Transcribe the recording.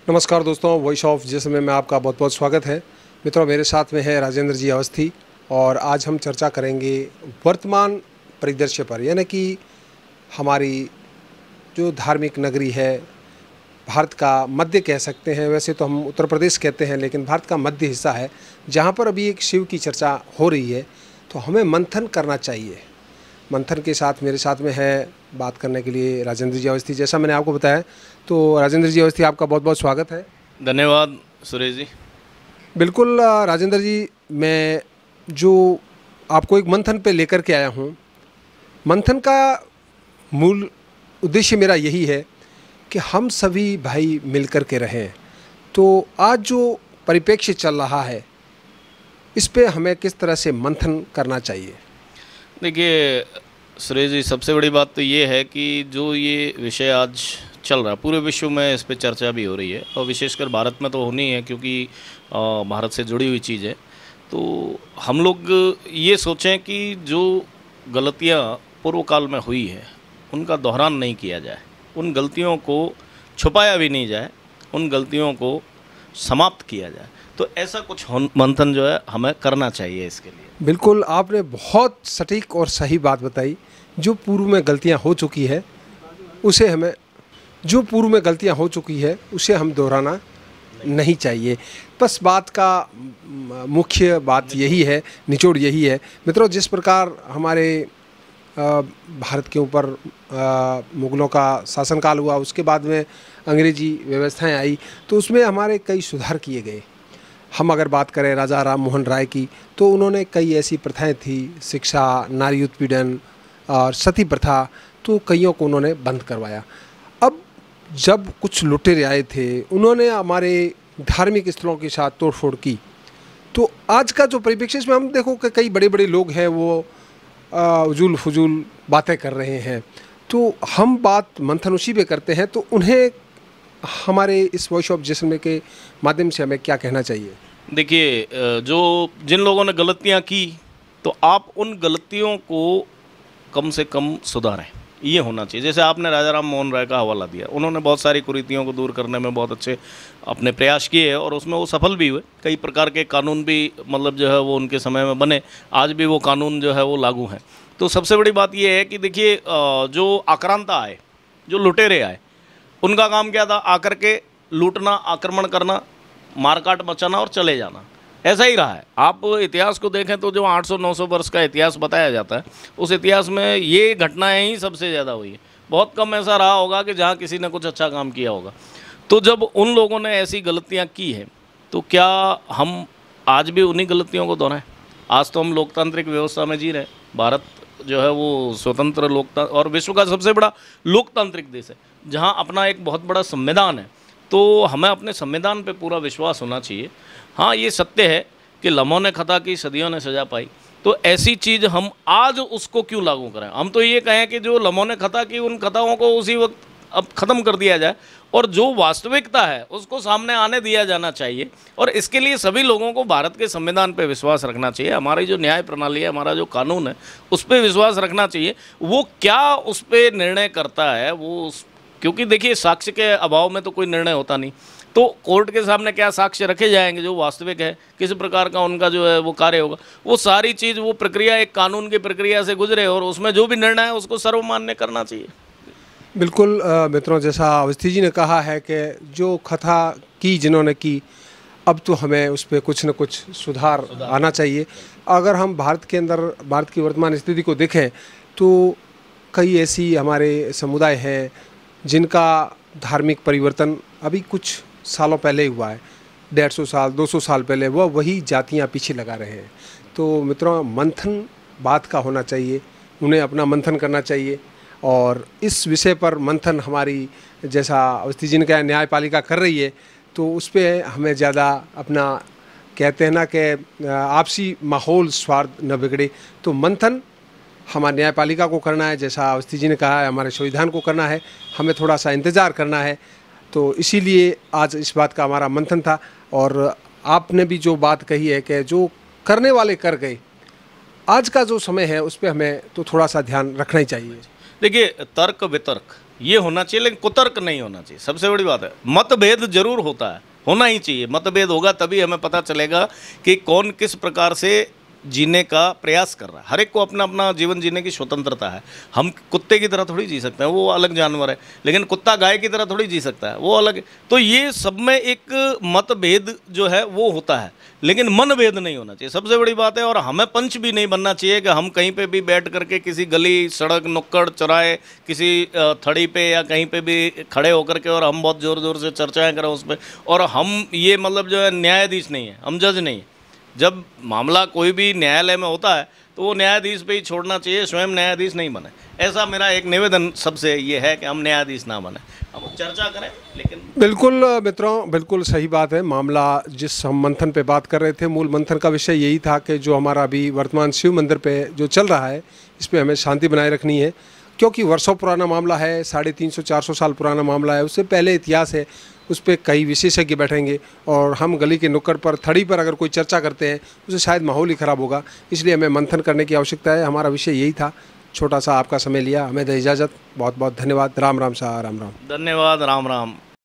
नमस्कार दोस्तों, voice of Jaisalmer में आपका बहुत बहुत स्वागत है। मित्रों, मेरे साथ में है राजेंद्र जी अवस्थी और आज हम चर्चा करेंगे वर्तमान परिदृश्य पर, यानी कि हमारी जो धार्मिक नगरी है, भारत का मध्य कह सकते हैं। वैसे तो हम उत्तर प्रदेश कहते हैं, लेकिन भारत का मध्य हिस्सा है जहाँ पर अभी एक शिव की चर्चा हो रही है। तो हमें मंथन करना चाहिए। मंथन के साथ मेरे साथ में है बात करने के लिए राजेंद्र जी अवस्थी। जैसा मैंने आपको बताया, तो राजेंद्र जी अवस्थी, आपका बहुत बहुत स्वागत है। धन्यवाद सुरेश जी। बिल्कुल राजेंद्र जी, मैं जो आपको एक मंथन पे लेकर के आया हूँ। मंथन का मूल उद्देश्य मेरा यही है कि हम सभी भाई मिलकर के रहें। तो आज जो परिप्रेक्ष्य चल रहा है, इस पे हमें किस तरह से मंथन करना चाहिए? देखिए सुरेश जी, सबसे बड़ी बात तो ये है कि जो ये विषय आज चल रहा है, पूरे विश्व में इस पे चर्चा भी हो रही है और विशेषकर भारत में तो होनी है, क्योंकि भारत से जुड़ी हुई चीज़ है। तो हम लोग ये सोचें कि जो गलतियाँ पूर्व काल में हुई है उनका दोहरान नहीं किया जाए, उन गलतियों को छुपाया भी नहीं जाए, उन गलतियों को समाप्त किया जाए। तो ऐसा कुछ मंथन जो है हमें करना चाहिए इसके लिए। बिल्कुल, आपने बहुत सटीक और सही बात बताई। जो पूर्व में गलतियां हो चुकी है उसे हमें उसे हम दोहराना नहीं चाहिए। बस बात का मुख्य बात यही है, निचोड़ यही है। मित्रों, जिस प्रकार हमारे भारत के ऊपर मुग़लों का शासनकाल हुआ, उसके बाद में अंग्रेजी व्यवस्थाएं आई, तो उसमें हमारे कई सुधार किए गए। हम अगर बात करें राजा राम मोहन राय की, तो उन्होंने कई ऐसी प्रथाएं थी, शिक्षा, नारी उत्पीड़न और सती प्रथा, तो कईयों को उन्होंने बंद करवाया। अब जब कुछ लुटेरे आए थे, उन्होंने हमारे धार्मिक स्थलों के साथ तोड़फोड़ की। तो आज का जो परिप्रेक्ष्य, इसमें हम देखो कि कई बड़े बड़े लोग हैं, वो उजूल फजूल बातें कर रहे हैं। तो हम बात मंथन उसी पे करते हैं। तो उन्हें हमारे इस वॉइस ऑफ जैसलमेर के माध्यम से हमें क्या कहना चाहिए? देखिए, जो जिन लोगों ने गलतियां की, तो आप उन गलतियों को कम से कम सुधारें, ये होना चाहिए। जैसे आपने राजा राम मोहन राय का हवाला दिया, उन्होंने बहुत सारी कुरीतियों को दूर करने में बहुत अच्छे अपने प्रयास किए और उसमें वो सफल भी हुए। कई प्रकार के कानून भी मतलब जो है वो उनके समय में बने, आज भी वो कानून जो है वो लागू हैं। तो सबसे बड़ी बात ये है कि देखिए, जो आक्रांता आए, जो लुटेरे आए, उनका काम क्या था? आकर के लूटना, आक्रमण करना, मारकाट मचाना और चले जाना। ऐसा ही रहा है। आप इतिहास को देखें तो जो 800-900 वर्ष का इतिहास बताया जाता है, उस इतिहास में ये घटनाएं ही सबसे ज़्यादा हुई है। बहुत कम ऐसा रहा होगा कि जहाँ किसी ने कुछ अच्छा काम किया होगा। तो जब उन लोगों ने ऐसी गलतियाँ की हैं, तो क्या हम आज भी उन्हीं गलतियों को दोहराएं? आज तो हम लोकतांत्रिक व्यवस्था में जी रहे हैं। भारत जो है वो स्वतंत्र लोकतंत्र और विश्व का सबसे बड़ा लोकतांत्रिक देश है, जहाँ अपना एक बहुत बड़ा संविधान है। तो हमें अपने संविधान पे पूरा विश्वास होना चाहिए। हाँ, ये सत्य है कि लम्हों ने खता की, सदियों ने सजा पाई। तो ऐसी चीज़ हम आज उसको क्यों लागू करें? हम तो ये कहें कि जो लम्हों ने खता की, उन खताओं को उसी वक्त अब ख़त्म कर दिया जाए और जो वास्तविकता है उसको सामने आने दिया जाना चाहिए। और इसके लिए सभी लोगों को भारत के संविधान पे विश्वास रखना चाहिए। हमारी जो न्याय प्रणाली है, हमारा जो कानून है, उस पर विश्वास रखना चाहिए। वो क्या उस पर निर्णय करता है, वो क्योंकि देखिए, साक्ष्य के अभाव में तो कोई निर्णय होता नहीं। तो कोर्ट के सामने क्या साक्ष्य रखे जाएंगे जो वास्तविक है, किस प्रकार का उनका जो है वो कार्य होगा, वो सारी चीज़, वो प्रक्रिया एक कानून की प्रक्रिया से गुजरे और उसमें जो भी निर्णय है उसको सर्वमान्य करना चाहिए। बिल्कुल मित्रों, जैसा अवस्थी जी ने कहा है कि जो कथा की जिन्होंने की, अब तो हमें उस पर कुछ न कुछ सुधार आना चाहिए। अगर हम भारत के अंदर भारत की वर्तमान स्थिति को देखें, तो कई ऐसी हमारे समुदाय हैं जिनका धार्मिक परिवर्तन अभी कुछ सालों पहले ही हुआ है। 150 साल 200 साल पहले वह वही जातियां पीछे लगा रहे हैं। तो मित्रों, मंथन बात का होना चाहिए, उन्हें अपना मंथन करना चाहिए। और इस विषय पर मंथन हमारी, जैसा अवस्थी जी ने कहा, न्यायपालिका कर रही है, तो उस पर हमें ज़्यादा अपना, कहते हैं ना कि आपसी माहौल स्वार्थ न बिगड़े, तो मंथन हमारी न्यायपालिका को करना है। जैसा अवस्थी जी ने कहा है, हमारे संविधान को करना है, हमें थोड़ा सा इंतज़ार करना है। तो इसीलिए आज इस बात का हमारा मंथन था। और आपने भी जो बात कही है कि जो करने वाले कर गए, आज का जो समय है उस पर हमें तो थोड़ा सा ध्यान रखना ही चाहिए। देखिए, तर्क वितर्क ये होना चाहिए, लेकिन कुतर्क नहीं होना चाहिए। सबसे बड़ी बात है, मतभेद जरूर होता है, होना ही चाहिए। मतभेद होगा तभी हमें पता चलेगा कि कौन किस प्रकार से जीने का प्रयास कर रहा है। हर एक को अपना अपना जीवन जीने की स्वतंत्रता है। हम कुत्ते की तरह थोड़ी जी सकते हैं, वो अलग जानवर है, लेकिन कुत्ता गाय की तरह थोड़ी जी सकता है, वो अलग है। तो ये सब में एक मतभेद जो है वो होता है, लेकिन मनभेद नहीं होना चाहिए, सबसे बड़ी बात है। और हमें पंच भी नहीं बनना चाहिए कि हम कहीं पे भी बैठ करके किसी गली, सड़क, नुक्कड़, चौराहे, किसी थड़ी पे या कहीं पे भी खड़े होकर के और हम बहुत ज़ोर ज़ोर से चर्चाएं करें उस पर। और हम ये मतलब जो है न्यायाधीश नहीं है, हम जज नहीं है। जब मामला कोई भी न्यायालय में होता है तो वो न्यायाधीश पे ही छोड़ना चाहिए, स्वयं न्यायाधीश नहीं बने। ऐसा मेरा एक निवेदन सबसे ये है कि हम न्यायाधीश ना बने, हम चर्चा करें। लेकिन बिल्कुल मित्रों, बिल्कुल सही बात है। मामला जिस हम मंथन पे बात कर रहे थे, मूल मंथन का विषय यही था कि जो हमारा अभी वर्तमान शिव मंदिर पे जो चल रहा है, इस पे हमें शांति बनाए रखनी है, क्योंकि वर्षों पुराना मामला है, 350-400 साल पुराना मामला है, उससे पहले इतिहास है, उस पर कई विशेषज्ञ बैठेंगे और हम गली के नुक्कड़ पर, थड़ी पर अगर कोई चर्चा करते हैं उससे शायद माहौल ही ख़राब होगा। इसलिए हमें मंथन करने की आवश्यकता है। हमारा विषय यही था। छोटा सा आपका समय लिया, हमें दे इजाज़त। बहुत बहुत धन्यवाद। राम राम शाह, राम राम। धन्यवाद। राम राम।